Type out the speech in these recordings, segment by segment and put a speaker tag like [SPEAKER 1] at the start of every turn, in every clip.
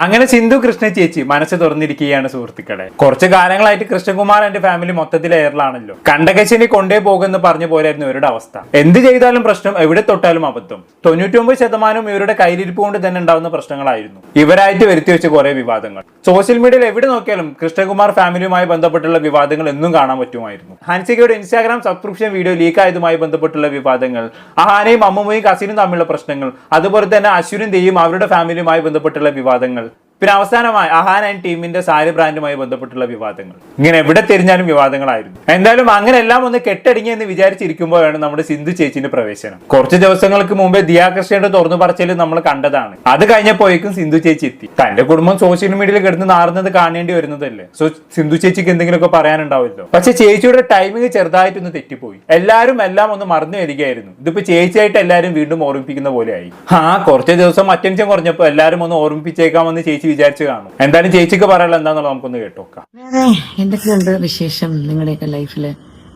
[SPEAKER 1] അങ്ങനെ സിന്ധു കൃഷ്ണ ചേച്ചി മനസ്സ് തുറന്നിരിക്കുകയാണ് സുഹൃത്തുക്കളെ. കുറച്ചു കാലങ്ങളായിട്ട് കൃഷ്ണകുമാർ എന്റെ ഫാമിലി മൊത്തത്തിൽ എയറിലാണല്ലോ. കണ്ടകശിനി കൊണ്ടേ പോകുമെന്ന് പറഞ്ഞ പോലെയായിരുന്നു ഇവരുടെ അവസ്ഥ. എന്ത് ചെയ്താലും പ്രശ്നം, എവിടെ തൊട്ടാലും അബദ്ധം. 99% ഇവരുടെ കയ്യിലിരിപ്പ് കൊണ്ട് തന്നെ ഉണ്ടാവുന്ന പ്രശ്നങ്ങളായിരുന്നു. ഇവരായിട്ട് വരുത്തി വെച്ച കുറെ വിവാദങ്ങൾ. സോഷ്യൽ മീഡിയയിൽ എവിടെ നോക്കിയാലും കൃഷ്ണകുമാർ ഫാമിലിയുമായി ബന്ധപ്പെട്ടുള്ള വിവാദങ്ങൾ എന്നും കാണാൻ പറ്റുമായിരുന്നു. ഹൻസികയുടെ ഇൻസ്റ്റാഗ്രാം സബ്സ്ക്രിപ്ഷൻ വീഡിയോ ലീക്ക് ആയതുമായി ബന്ധപ്പെട്ടുള്ള വിവാദങ്ങൾ, അഹാനയും അമ്മുമ്മയും കസിനും തമ്മിലുള്ള പ്രശ്നങ്ങൾ, അതുപോലെ തന്നെ അശ്വിനും ദേയും അവരുടെ ഫാമിലിയുമായി ബന്ധപ്പെട്ടുള്ള വിവാദങ്ങൾ, പിന്നെ അവസാനമായി അഹാൻ ആൻഡ് ടീമിന്റെ സാരി ബ്രാൻഡുമായി ബന്ധപ്പെട്ടുള്ള വിവാദങ്ങൾ. ഇങ്ങനെ എവിടെ തിരിഞ്ഞാലും വിവാദങ്ങളായിരുന്നു. എന്തായാലും അങ്ങനെ എല്ലാം ഒന്ന് കെട്ടടങ്ങി എന്ന് വിചാരിച്ചിരിക്കുമ്പോഴാണ് നമ്മുടെ സിന്ധു ചേച്ചിന്റെ പ്രവേശനം. കുറച്ച് ദിവസങ്ങൾക്ക് മുമ്പേ ദിയാകൃഷ്ണയുടെ തുറന്നു പറച്ചിൽ നമ്മൾ കണ്ടതാണ്. അത് കഴിഞ്ഞപ്പോഴേക്കും സിന്ധു ചേച്ചി എത്തി. തന്റെ കുടുംബം സോഷ്യൽ മീഡിയയിൽ കിടന്ന് നാറുന്നത് കാണേണ്ടി വരുന്നതല്ലേ. സോ സിന്ധു ചേച്ചിക്ക് എന്തെങ്കിലുമൊക്കെ പറയാനുണ്ടാവുമല്ലോ. പക്ഷെ ചേച്ചിയുടെ ടൈമിംഗ് ചെറുതായിട്ടൊന്ന് തെറ്റിപ്പോയി. എല്ലാവരും എല്ലാം ഒന്ന് മറന്നു വരികയായിരുന്നു. ഇതിപ്പോ ചേച്ചിയായിട്ട് എല്ലാവരും വീണ്ടും ഓർമ്മിപ്പിക്കുന്ന പോലെയായി. കുറച്ച് ദിവസം അറ്റൻഷൻ കുറഞ്ഞപ്പോ എല്ലാവരും ഒന്ന് ഓർമ്മിപ്പിച്ചേക്കാമെന്ന് ചേച്ചി വിചാരിച്ചു കാണും. എന്തായാലും ചേച്ചിക്ക് പറയാനുള്ള എന്താണെന്നുള്ളത് നമുക്കൊന്ന് കേട്ടോക്കാം.
[SPEAKER 2] എന്തൊക്കെയുണ്ട് വിശേഷം? നിങ്ങളുടെയൊക്കെ ലൈഫില്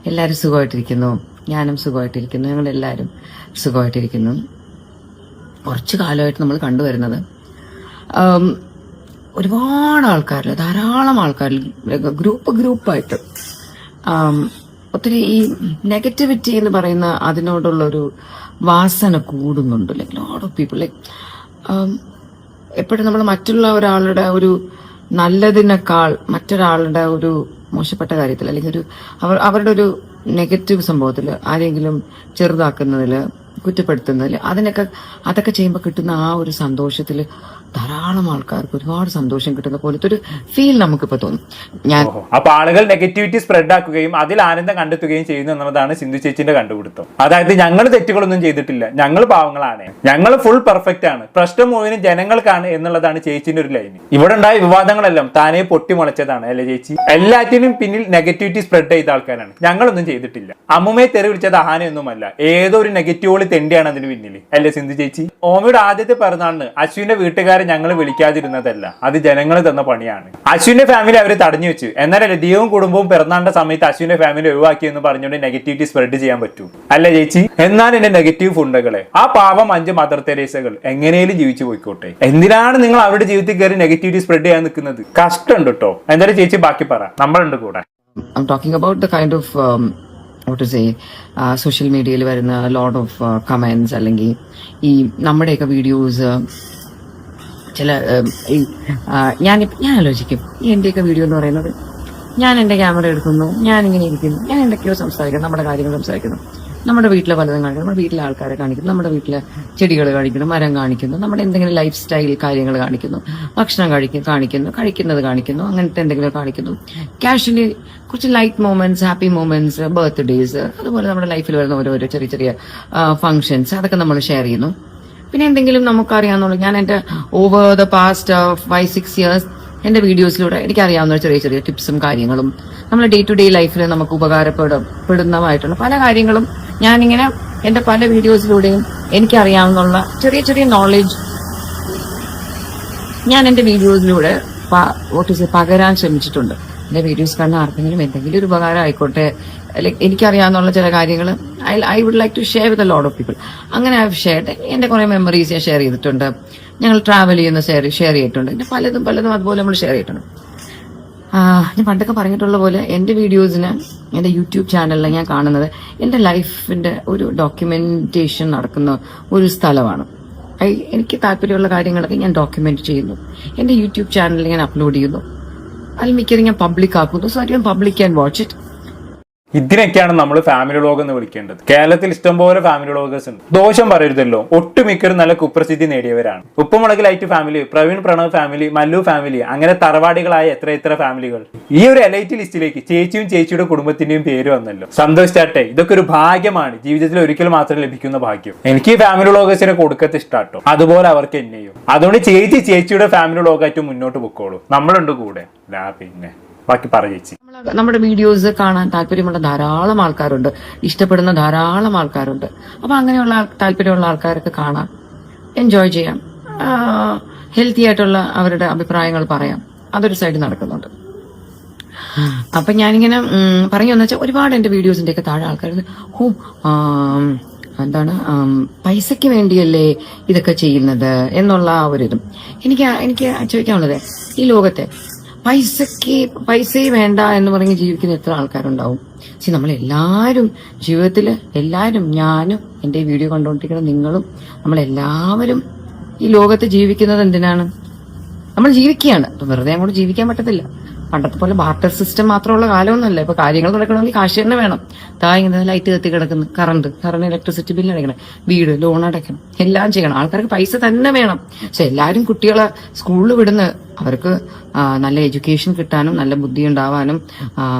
[SPEAKER 2] എല്ലാവരും സുഖമായിട്ടിരിക്കുന്നു. ഞാനും സുഖമായിട്ടിരിക്കുന്നു. ഞങ്ങളെല്ലാവരും സുഖമായിട്ടിരിക്കുന്നു. കുറച്ചു കാലമായിട്ട് നമ്മൾ കണ്ടുവരുന്നത് ഒരുപാട് ആൾക്കാരിൽ, ധാരാളം ആൾക്കാരിൽ ഗ്രൂപ്പായിട്ട് ഒത്തിരി ഈ നെഗറ്റിവിറ്റി എന്ന് പറയുന്ന അതിനോടുള്ളൊരു വാസന കൂടുന്നുണ്ട്. Like lot of people like എപ്പോഴും നമ്മൾ മറ്റുള്ള ഒരാളുടെ ഒരു നല്ലതിനേക്കാൾ മറ്റൊരാളുടെ ഒരു മോശപ്പെട്ട കാര്യത്തിൽ അല്ലെങ്കിൽ അവരുടെ ഒരു നെഗറ്റീവ് സംഭവത്തിൽ ആരെങ്കിലും ചെറുതാക്കുന്നതിൽ, കുറ്റപ്പെടുത്തുന്നതിൽ അതൊക്കെ ചെയ്യുമ്പോൾ കിട്ടുന്ന ആ ഒരു സന്തോഷത്തിൽ ധാരാളം ആൾക്കാർക്ക് ഒരുപാട് സന്തോഷം കിട്ടുന്ന പോലത്തെ ഒരു ഫീൽ നമുക്കിപ്പോ തോന്നും.
[SPEAKER 1] അപ്പൊ ആളുകൾ നെഗറ്റിവിറ്റി സ്പ്രെഡ് ആക്കുകയും അതിൽ ആനന്ദം കണ്ടെത്തുകയും ചെയ്യുന്നു എന്നുള്ളതാണ് സിന്ധു ചേച്ചിന്റെ കണ്ടുപിടുത്തം. അതായത് ഞങ്ങൾ തെറ്റുകളൊന്നും ചെയ്തിട്ടില്ല, ഞങ്ങൾ പാവങ്ങളാണ്, ഞങ്ങൾ ഫുൾ പെർഫെക്റ്റ് ആണ്, പ്രശ്നം മുഴുവനും ജനങ്ങൾക്കാണ് എന്നുള്ളതാണ് ചേച്ചിന്റെ ഒരു ലൈൻ. ഇവിടെ ഉണ്ടായ വിവാദങ്ങളെല്ലാം താനേ പൊട്ടിമുളച്ചതാണ് അല്ലെ ചേച്ചി? എല്ലാറ്റിനും പിന്നിൽ നെഗറ്റിവിറ്റി സ്പ്രെഡ് ചെയ്ത ആൾക്കാരാണ്. ഞങ്ങളൊന്നും ചെയ്തിട്ടില്ല. അമ്മുമ്മയെ തെറി വിളിച്ചത് അഹാനയൊന്നുമല്ല, ഏതോ ഒരു നെഗറ്റീവോളി തെണ്ടിയാണ് അതിന് പിന്നിൽ അല്ലെ സിന്ധു ചേച്ചി? ഓമയുടെ ആദ്യത്തെ പിറന്നാളിന് അശ്വിന്റെ വീട്ടുകാരെ ഞങ്ങൾ വിളിക്കാതിരുന്നതല്ല, അത് ജനങ്ങൾ തന്ന പണിയാണ്. അശ്വിന്റെ ഫാമിലി അവര് തടഞ്ഞു വെച്ചു. എന്നാലല്ലേ ദൈവവും കുടുംബവും പിറന്നാളിന്റെ സമയത്ത് അശ്വിന്റെ ഫാമിലി ഒഴിവാക്കി എന്ന് പറഞ്ഞുകൊണ്ട് നെഗറ്റിവിറ്റി സ്പ്രെഡ് ചെയ്യാൻ പറ്റൂ അല്ലെ ചേച്ചി? എന്നാൽ എന്റെ നെഗറ്റീവ് ഫുണ്ടകളെ, ആ പാവം 5 മദർ തെരേസകൾ എങ്ങനെയും ജീവിച്ചു പോയിക്കോട്ടെ. എന്തിനാണ് നിങ്ങൾ അവരുടെ ജീവിതത്തിൽ കയറി നെഗറ്റിവിറ്റി സ്പ്രെഡ് ചെയ്യാൻ നിൽക്കുന്നത്? കഷ്ടമുണ്ട് കേട്ടോ. എന്തായാലും ചേച്ചി ബാക്കി പറ, നമ്മളുണ്ട് കൂടെ.
[SPEAKER 2] I'm talking about the kind of what to say social മീഡിയയിൽ വരുന്ന ലോട്ട് ഓഫ് കമന്റ്സ്, അല്ലെങ്കിൽ ഈ നമ്മുടെയൊക്കെ വീഡിയോസ് ചില ഞാൻ ആലോചിക്കും, ഈ എന്റെയൊക്കെ വീഡിയോ എന്ന് പറയുന്നത് ഞാൻ എന്റെ ക്യാമറ എടുക്കുന്നു, ഞാൻ ഇങ്ങനെ ഇരിക്കുന്നു, ഞാൻ എന്തൊക്കെയോ സംസാരിക്കുന്നു, നമ്മുടെ കാര്യങ്ങൾ സംസാരിക്കുന്നു, നമ്മുടെ വീട്ടിലെ പലതും കാണിക്കുന്നു, നമ്മുടെ വീട്ടിലെ ആൾക്കാരെ കാണിക്കുന്നു, നമ്മുടെ വീട്ടിലെ ചെടികൾ കാണിക്കുന്നു, മരം കാണിക്കുന്നു, നമ്മുടെ എന്തെങ്കിലും ലൈഫ് സ്റ്റൈൽ കാര്യങ്ങൾ കാണിക്കുന്നു, ഭക്ഷണം കഴിക്കുന്നത് കാണിക്കുന്നു, അങ്ങനത്തെ എന്തെങ്കിലും കാണിക്കുന്നു. കാഷ്വലി കുറച്ച് light moments, happy moments, birthdays, അതുപോലെ നമ്മുടെ ലൈഫിൽ വരുന്ന ഓരോരോ ചെറിയ ചെറിയ ഫംഗ്ഷൻസ്, അതൊക്കെ നമ്മൾ ഷെയർ ചെയ്യുന്നു. പിന്നെ എന്തെങ്കിലും നമുക്കറിയാവുന്ന, ഞാൻ എന്റെ ഓവർ ദ പാസ്റ്റ് 5-6 ഇയേഴ്സ് എന്റെ വീഡിയോസിലൂടെ എനിക്കറിയാവുന്ന ചെറിയ ചെറിയ ടിപ്സും കാര്യങ്ങളും, നമ്മുടെ ഡേ ടു ഡേ ലൈഫിൽ നമുക്ക് ഉപകാരപ്പെടുന്നതായിട്ടുള്ള പല കാര്യങ്ങളും ഞാനിങ്ങനെ എന്റെ പല വീഡിയോസിലൂടെയും എനിക്കറിയാവുന്ന ചെറിയ ചെറിയ നോളജ് ഞാൻ എന്റെ വീഡിയോസിലൂടെ പകരാൻ ശ്രമിച്ചിട്ടുണ്ട്. എന്റെ വീഡിയോസ് കാണുന്ന ആർക്കെങ്കിലും എന്തെങ്കിലും ഒരു ഉപകാരം ആയിക്കോട്ടെ, ലൈക്ക് എനിക്കറിയാവുന്ന ചില കാര്യങ്ങൾ I would like to share with a lot of people. അങ്ങനെ ഐ ഹവ് ഷെയർഡ്. എന്റെ കുറെ മെമ്മറീസ് ഞാൻ ഷെയർ ചെയ്തിട്ടുണ്ട്. ഞങ്ങൾ ട്രാവൽ ചെയ്യുന്ന ഷെയർ ചെയ്തിട്ടുണ്ട്. എന്റെ പലതും അതുപോലെ നമ്മൾ ഷെയർ ചെയ്തിട്ടുണ്ട്. ഞാൻ പണ്ടൊക്കെ പറഞ്ഞിട്ടുള്ള പോലെ എന്റെ വീഡിയോസിന് എന്റെ യൂട്യൂബ് ചാനലിൽ ഞാൻ കാണുന്നത് എന്റെ ലൈഫിന്റെ ഒരു ഡോക്യുമെന്റേഷൻ നടക്കുന്ന ഒരു സ്ഥലമാണ്. എനിക്ക് താല്പര്യമുള്ള കാര്യങ്ങളൊക്കെ ഞാൻ ഡോക്യുമെന്റ് ചെയ്യുന്നു, എന്റെ യൂട്യൂബ് ചാനലിൽ ഞാൻ അപ്ലോഡ് ചെയ്യുന്നു. അതിൽ മിക്കതും ഞാൻ പബ്ലിക് ആക്കുന്നു. So public can watch it.
[SPEAKER 1] ഇതിനൊക്കെയാണ് നമ്മൾ ഫാമിലി വ്ളോഗ് എന്ന് വിളിക്കേണ്ടത്. കേരളത്തിൽ ഇഷ്ടംപോലെ ഫാമിലി വ്ളോഗേഴ്സ് ഉണ്ട്. ദോഷം പറയരുതല്ലോ, ഒട്ടുമിക്കരും നല്ല കുപ്രസിദ്ധി നേടിയവരാണ്. Uppumulaku light family, Praveen Pranav family, Mallu family, അങ്ങനെ തറവാടികളായ എത്ര ഫാമിലികൾ. ഈ ഒരു എലൈറ്റ് ലിസ്റ്റിലേക്ക് ചേച്ചിയും ചേച്ചിയുടെ കുടുംബത്തിന്റെയും പേര് വന്നല്ലോ. സന്തോഷിച്ചാട്ടെ, ഇതൊക്കെ ഒരു ഭാഗ്യമാണ്. ജീവിതത്തിൽ ഒരിക്കൽ മാത്രം ലഭിക്കുന്ന ഭാഗ്യം. എനിക്ക് ഈ ഫാമിലി വ്ളോഗേഴ്സിനെ കൊടുക്കത്ത് ഇഷ്ടാട്ടോ, അതുപോലെ അവർക്ക് എന്നെയും. അതുകൊണ്ട് ചേച്ചിയുടെ ഫാമിലി വ്ളോഗായിട്ട് മുന്നോട്ട് പൊക്കോളൂ, നമ്മളുണ്ട് കൂടെ. പിന്നെ ബാക്കി പറയേച്ചി.
[SPEAKER 2] നമ്മുടെ വീഡിയോസ് കാണാൻ താല്പര്യമുള്ള ധാരാളം ആൾക്കാരുണ്ട്, ഇഷ്ടപ്പെടുന്ന ധാരാളം ആൾക്കാരുണ്ട്. അപ്പൊ അങ്ങനെയുള്ള താല്പര്യമുള്ള ആൾക്കാരൊക്കെ കാണാം, എൻജോയ് ചെയ്യാം, ഹെൽത്തി ആയിട്ടുള്ള അവരുടെ അഭിപ്രായങ്ങൾ പറയാം. അതൊരു സൈഡ് നടക്കുന്നുണ്ട്. അപ്പൊ ഞാനിങ്ങനെ പറഞ്ഞു വെച്ചാൽ ഒരുപാട് എന്റെ വീഡിയോസിന്റെ ഒക്കെ താഴെ ആൾക്കാർ എന്താണ് പൈസയ്ക്ക് വേണ്ടിയല്ലേ ഇതൊക്കെ ചെയ്യുന്നത് എന്നുള്ള ആ ഒരിതും എനിക്ക് ചോദിക്കാനുള്ളത്, ഈ ലോകത്തെ പൈസയെ വേണ്ട എന്ന് പറഞ്ഞ് ജീവിക്കുന്ന എത്ര ആൾക്കാരുണ്ടാവും? പക്ഷെ നമ്മളെല്ലാവരും ജീവിതത്തിൽ എല്ലാവരും, ഞാനും എന്റെ വീഡിയോ കണ്ടുകൊണ്ടിരിക്കുന്ന നിങ്ങളും, നമ്മളെല്ലാവരും ഈ ലോകത്ത് ജീവിക്കുന്നത് എന്തിനാണ്? നമ്മൾ ജീവിക്കുകയാണ്. അപ്പൊ വെറുതെ അങ്ങോട്ട് ജീവിക്കാൻ പറ്റത്തില്ല. പണ്ടത്തെ പോലെ ബാർട്ടർ സിസ്റ്റം മാത്രമുള്ള കാലമൊന്നുമല്ല. ഇപ്പൊ കാര്യങ്ങൾ നടക്കണമെങ്കിൽ കാശ് തന്നെ വേണം. ഇങ്ങനെ ലൈറ്റ് കത്തി കിടക്കുന്നു, കറണ്ട് ഇലക്ട്രിസിറ്റി ബില്ല് അടയ്ക്കണം, വീട് ലോൺ അടയ്ക്കണം, എല്ലാം ചെയ്യണം. ആൾക്കാർക്ക് പൈസ തന്നെ വേണം. പക്ഷെ എല്ലാവരും കുട്ടികളെ സ്കൂളിൽ വിടുന്ന അവർക്ക് നല്ല എഡ്യൂക്കേഷൻ കിട്ടാനും, നല്ല ബുദ്ധി ഉണ്ടാവാനും,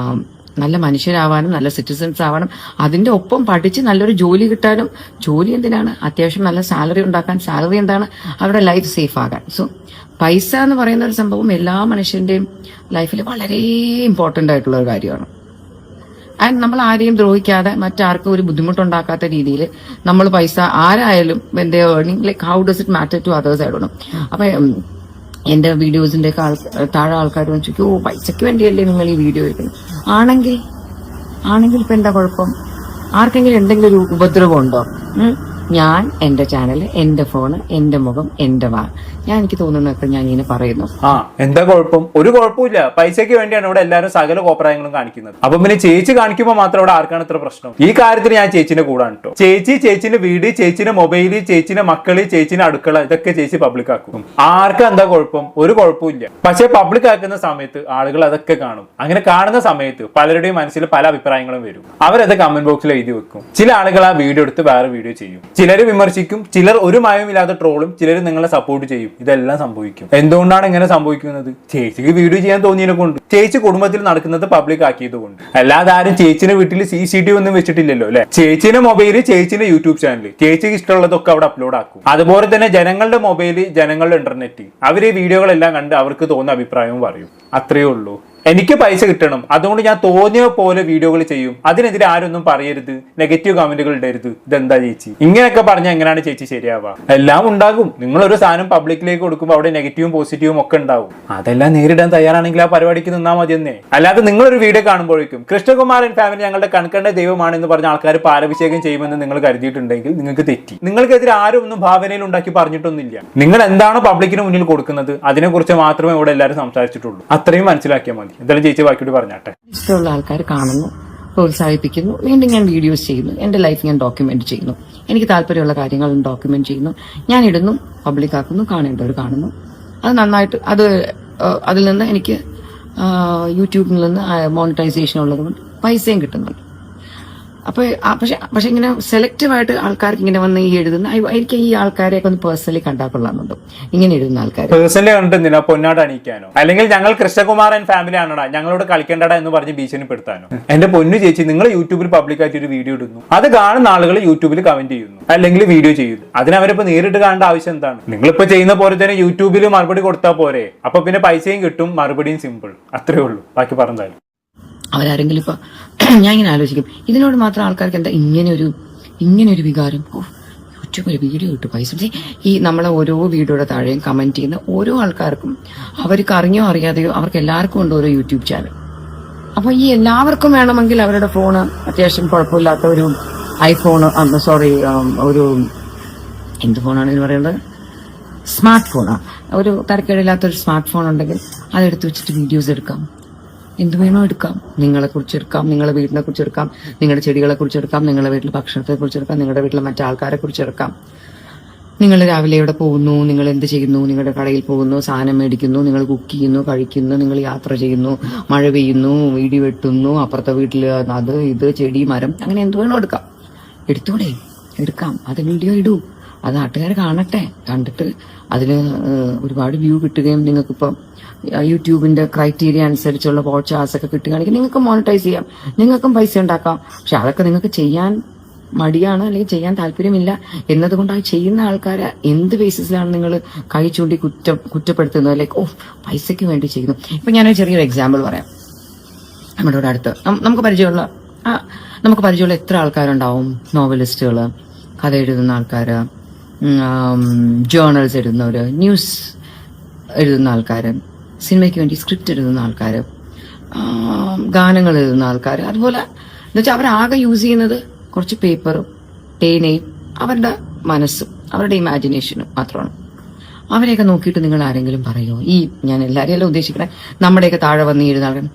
[SPEAKER 2] നല്ല മനുഷ്യരാവാനും, നല്ല സിറ്റിസൺസ് ആവാനും, അതിന്റെ ഒപ്പം പഠിച്ച് നല്ലൊരു ജോലി കിട്ടാനും. ജോലി എന്തിനാണ്? അത്യാവശ്യം നല്ല സാലറി ഉണ്ടാക്കാൻ. സാലറി എന്താണ്? അവരുടെ ലൈഫ് സേഫ് ആകാൻ. സോ പൈസ എന്ന് പറയുന്ന ഒരു സംഭവം എല്ലാ മനുഷ്യന്റെയും ലൈഫിൽ വളരെ ഇമ്പോർട്ടന്റ് ആയിട്ടുള്ള ഒരു കാര്യമാണ്. ആൻഡ് നമ്മൾ ആരെയും ദ്രോഹിക്കാതെ, മറ്റാർക്കും ഒരു ബുദ്ധിമുട്ടുണ്ടാക്കാത്ത രീതിയിൽ നമ്മൾ പൈസ ആരായാലും എന്റെ earning, like how does it matter to others ആയിടണം. അപ്പൊ എന്റെ വീഡിയോസിന്റെ താഴെ ആൾക്കാർ ചോദിക്കും, പൈസയ്ക്ക് വേണ്ടിയല്ലേ നിങ്ങൾ ഈ വീഡിയോ എടുക്കുന്നത്? ആണെങ്കിൽ ഇപ്പൊ എന്താ കുഴപ്പം? ആർക്കെങ്കിലും എന്തെങ്കിലും ഒരു ഉപദ്രവം ഉണ്ടോ? ഞാൻ എന്റെ ചാനൽ, എന്റെ ഫോണ്, എന്റെ മുഖം, എന്റെ വാ, എനിക്ക് തോന്നുന്നതൊക്കെ ഞാൻ ഇങ്ങനെ പറയുന്നു.
[SPEAKER 1] എന്താ കുഴപ്പം? ഒരു കുഴപ്പമില്ല. പൈസയ്ക്ക് വേണ്ടിയാണ് ഇവിടെ എല്ലാവരും സകല കോപ്രായങ്ങളും കാണിക്കുന്നത്. അപ്പൊ പിന്നെ ചേച്ചി കാണിക്കുമ്പോൾ മാത്രം ഇവിടെ ആർക്കാണ് ഇത്ര പ്രശ്നം? ഈ കാര്യത്തിൽ ഞാൻ ചേച്ചിന്റെ കൂടാണ് കേട്ടോ. ചേച്ചിന്റെ വീട്, ചേച്ചിന്റെ മൊബൈല്, ചേച്ചിന്റെ മക്കള്, ചേച്ചിന്റെ അടുക്കള, ഇതൊക്കെ ചേച്ചി പബ്ലിക് ആക്കും. ആർക്കും എന്താ കുഴപ്പം? ഒരു കുഴപ്പമില്ല. പക്ഷെ പബ്ലിക് ആക്കുന്ന സമയത്ത് ആളുകൾ അതൊക്കെ കാണും. അങ്ങനെ കാണുന്ന സമയത്ത് പലരുടെയും മനസ്സിൽ പല അഭിപ്രായങ്ങളും വരും. അവരത് കമന്റ് ബോക്സിൽ എഴുതി വെക്കും. ചില ആളുകൾ ആ വീഡിയോ എടുത്ത് വേറെ വീഡിയോ ചെയ്യും. ചിലർ വിമർശിക്കും, ചിലർ ഒരു മയമില്ലാതെ ട്രോളും, ചിലർ നിങ്ങളെ സപ്പോർട്ട് ചെയ്യും. ഇതെല്ലാം സംഭവിക്കും. എന്തുകൊണ്ടാണ് ഇങ്ങനെ സംഭവിക്കുന്നത്? ചേച്ചിക്ക് വീഡിയോ ചെയ്യാൻ തോന്നിയതിനെ കൊണ്ട്, ചേച്ചി കുടുംബത്തിൽ നടക്കുന്നത് പബ്ലിക് ആക്കിയത് കൊണ്ട്. അല്ലാതെ ആരും ചേച്ചിന്റെ വീട്ടിൽ CCTV ഒന്നും വെച്ചിട്ടില്ലല്ലോ അല്ലെ? ചേച്ചിന്റെ മൊബൈല്, ചേച്ചിന്റെ യൂട്യൂബ് ചാനൽ, ചേച്ചിക്ക് ഇഷ്ടമുള്ളതൊക്കെ അവിടെ അപ്ലോഡ് ആക്കും. അതുപോലെ തന്നെ ജനങ്ങളുടെ മൊബൈല്, ജനങ്ങളുടെ ഇന്റർനെറ്റ്, അവര് ഈ വീഡിയോകളെല്ലാം കണ്ട് അവർക്ക് തോന്നുന്ന അഭിപ്രായവും പറയും. അത്രയേ ഉള്ളൂ. എനിക്ക് പൈസ കിട്ടണം, അതുകൊണ്ട് ഞാൻ തോന്നിയ പോലെ വീഡിയോകൾ ചെയ്യും. അതിനെതിരെ ആരൊന്നും പറയരുത്, നെഗറ്റീവ് കമന്റുകൾ ഇടരുത്. ഇതെന്താ ചേച്ചി ഇങ്ങനെയൊക്കെ പറഞ്ഞാൽ എങ്ങനെയാണ് ചേച്ചി ശരിയാവുക? എല്ലാം ഉണ്ടാകും. നിങ്ങളൊരു സാധനം പബ്ലിക്കിലേക്ക് കൊടുക്കുമ്പോൾ അവിടെ നെഗറ്റീവും പോസിറ്റീവും ഒക്കെ ഉണ്ടാവും. അതെല്ലാം നേരിടാൻ തയ്യാറാണെങ്കിൽ ആ പരിപാടിക്ക് നിന്നാൽ മതിയെന്നേ. അല്ലാതെ നിങ്ങളൊരു വീഡിയോ കാണുമ്പോഴേക്കും കൃഷ്ണകുമാരൻ ഫാമിലി ഞങ്ങളുടെ കൺകണ്ട ദൈവമാണെന്ന് പറഞ്ഞ ആൾക്കാർ പാലഭിഷേകം ചെയ്യുമെന്ന് നിങ്ങൾ കരുതിയിട്ടുണ്ടെങ്കിൽ നിങ്ങൾക്ക് തെറ്റി. നിങ്ങൾക്കെതിരെ ആരും ഒന്നും ഭാവനയിൽ ഉണ്ടാക്കി പറഞ്ഞിട്ടൊന്നുമില്ല. നിങ്ങൾ എന്താണോ പബ്ലിക്കിന് മുന്നിൽ കൊടുക്കുന്നത് അതിനെക്കുറിച്ച് മാത്രമേ ഇവിടെ എല്ലാവരും സംസാരിച്ചിട്ടുള്ളൂ. അത്രയും മനസ്സിലാക്കിയാൽ മതി. എന്തായാലും ചേച്ചി ബാക്കിയോട് പറഞ്ഞാട്ടെ.
[SPEAKER 2] ഇഷ്ടമുള്ള ആൾക്കാർ കാണുന്നു, പ്രോത്സാഹിപ്പിക്കുന്നു, വീണ്ടും ഞാൻ വീഡിയോസ് ചെയ്യുന്നു, എന്റെ ലൈഫ് ഞാൻ ഡോക്യുമെന്റ് ചെയ്യുന്നു, എനിക്ക് താല്പര്യമുള്ള കാര്യങ്ങൾ ഡോക്യുമെന്റ് ചെയ്യുന്നു, ഞാൻ ഇടുന്നു, പബ്ലിക് ആക്കുന്നു, കാണേണ്ടവർ കാണുന്നു. അത് നന്നായിട്ട് അതിൽ നിന്ന് എനിക്ക് യൂട്യൂബിൽ നിന്ന് മോണിറ്റൈസേഷൻ ഉള്ളത് കൊണ്ട് പൈസയും കിട്ടുന്നുണ്ട്. പക്ഷെ ഇങ്ങനെ സെലക്റ്റീവ് ആയിട്ട് ആൾക്കാർക്ക് ഇങ്ങനെ വന്ന് ഈ എഴുതുന്ന, എനിക്ക് ഈ ആൾക്കാരെയൊക്കെ ഒന്ന് പേഴ്സണലി കണ്ടാൽ കൊള്ളാമെന്നുണ്ട്. ഇങ്ങനെ എഴുതുന്ന ആൾക്കാർ
[SPEAKER 1] പേഴ്സണലി കണ്ടെന്തിനാ? പൊന്നാട് അണിയിക്കാനോ? അല്ലെങ്കിൽ ഞങ്ങൾ കൃഷ്ണകുമാരൻ ഫാമിലി ആണോടാ, ഞങ്ങളോട് കളിക്കേണ്ടടാ എന്ന് പറഞ്ഞ് ഭീഷണിപ്പെടുത്താനോ? എന്റെ പൊന്നു ചേച്ചി, നിങ്ങൾ യൂട്യൂബിൽ പബ്ലിക് ആയിട്ട് ഒരു വീഡിയോ ഇടുന്നു, അത് കാണുന്ന ആളുകൾ യൂട്യൂബിൽ കമന്റ് ചെയ്യുന്നു, അല്ലെങ്കിൽ വീഡിയോ ചെയ്യുന്നു. അതിനവരിപ്പോ നേരിട്ട് കാണേണ്ട ആവശ്യം എന്താണ്? നിങ്ങളിപ്പോ ചെയ്യുന്ന പോലെ തന്നെ യൂട്യൂബിൽ മറുപടി കൊടുത്താൽ പോരെ? അപ്പൊ പിന്നെ പൈസയും കിട്ടും, മറുപടിയും സിമ്പിൾ. അത്രേ ഉള്ളൂ. ബാക്കി പറഞ്ഞാലും
[SPEAKER 2] അവരാരെങ്കിലും ഇപ്പൊ ഞാൻ ഇങ്ങനെ ആലോചിക്കും, ഇതിനോട് മാത്രം ആൾക്കാർക്ക് എന്താ ഇങ്ങനെ ഒരു വികാരം? യൂട്യൂബ് ഒരു വീഡിയോ ഇട്ടു പൈസ. ഈ നമ്മളെ ഓരോ വീഡിയോയുടെ താഴെയും കമന്റ് ചെയ്യുന്ന ഓരോ ആൾക്കാർക്കും അവർക്ക് അറിഞ്ഞോ അറിയാതെയോ അവർക്ക് എല്ലാവർക്കും ഉണ്ട് ഓരോ യൂട്യൂബ് ചാനൽ. അപ്പൊ ഈ എല്ലാവർക്കും വേണമെങ്കിൽ അവരുടെ ഫോണ് അത്യാവശ്യം കുഴപ്പമില്ലാത്ത ഒരു ഐഫോണ്, ഒരു എന്ത് ഫോണാണ് ഇത് പറയുന്നത്, സ്മാർട്ട് ഫോണാണ്. ഒരു തരക്കേടില്ലാത്തൊരു സ്മാർട്ട് ഫോൺ ഉണ്ടെങ്കിൽ അതെടുത്ത് വെച്ചിട്ട് വീഡിയോസ് എടുക്കാം, എന്ത് വേണോ എടുക്കാം. നിങ്ങളെ കുറിച്ചെടുക്കാം, നിങ്ങളുടെ വീടിനെ കുറിച്ചെടുക്കാം, നിങ്ങളുടെ ചെടികളെ കുറിച്ചെടുക്കാം, നിങ്ങളുടെ വീട്ടിലെ ഭക്ഷണത്തെ കുറിച്ചെടുക്കാം, നിങ്ങളുടെ വീട്ടിലെ മറ്റാൾക്കാരെ കുറിച്ചെടുക്കാം. നിങ്ങൾ രാവിലെ എവിടെ പോകുന്നു, നിങ്ങൾ എന്ത് ചെയ്യുന്നു, നിങ്ങളുടെ കടയിൽ പോകുന്നു, സാധനം മേടിക്കുന്നു, നിങ്ങൾ കുക്ക് ചെയ്യുന്നു, കഴിക്കുന്നു, നിങ്ങൾ യാത്ര ചെയ്യുന്നു, മഴ പെയ്യുന്നു, വീടി വെട്ടുന്നു, അപ്പുറത്തെ വീട്ടില് അത് ഇത് ചെടി മരം, അങ്ങനെ എന്ത് വേണോ എടുക്കാം. എടുത്തൂടെ? എടുക്കാം. അത് വീഡിയോ ഇടൂ, അത് നാട്ടുകാർ കാണട്ടെ. കണ്ടിട്ട് അതിന് ഒരുപാട് വ്യൂ കിട്ടുകയും നിങ്ങൾക്കിപ്പം യൂട്യൂബിന്റെ ക്രൈറ്റീരിയ അനുസരിച്ചുള്ള വാച്ച് ആസ് ഒക്കെ കിട്ടുകയാണെങ്കിൽ നിങ്ങൾക്ക് മോണിറ്റൈസ് ചെയ്യാം, നിങ്ങൾക്കും പൈസ ഉണ്ടാക്കാം. പക്ഷെ അതൊക്കെ നിങ്ങൾക്ക് ചെയ്യാൻ മടിയാണ്, അല്ലെങ്കിൽ ചെയ്യാൻ താല്പര്യമില്ല എന്നതുകൊണ്ട് ആ ചെയ്യുന്ന ആൾക്കാരെ എന്ത് ബേസിസിലാണ് നിങ്ങൾ കൈ ചൂണ്ടി കുറ്റപ്പെടുത്തുന്നത്? ലൈക്ക് പൈസയ്ക്ക് വേണ്ടി ചെയ്യുന്നു. ഇപ്പൊ ഞാനൊരു ചെറിയൊരു എക്സാമ്പിൾ പറയാം. നമ്മുടെ ഇവിടെ അടുത്ത് നമുക്ക് പരിചയമുള്ള എത്ര ആൾക്കാരുണ്ടാവും? നോവലിസ്റ്റുകള്, കഥ എഴുതുന്ന ആൾക്കാര്, ജേർണൽസ് എഴുതുന്നവര്, ന്യൂസ് എഴുതുന്ന ആൾക്കാര്, സിനിമയ്ക്ക് വേണ്ടി സ്ക്രിപ്റ്റ് എഴുതുന്ന ആൾക്കാര്, ഗാനങ്ങൾ എഴുതുന്ന ആൾക്കാർ. അതുപോലെ എന്നുവെച്ചാൽ അവരാകെ യൂസ് ചെയ്യുന്നത് കുറച്ച് പേപ്പറും ടേനയും അവരുടെ മനസ്സും അവരുടെ ഇമാജിനേഷനും മാത്രമാണ്. അവരെയൊക്കെ നോക്കിയിട്ട് നിങ്ങൾ ആരെങ്കിലും പറയുമോ? ഞാൻ എല്ലാവരെയല്ല ഉദ്ദേശിക്കണേ, നമ്മുടെയൊക്കെ താഴെ വന്ന് എഴുതാൻ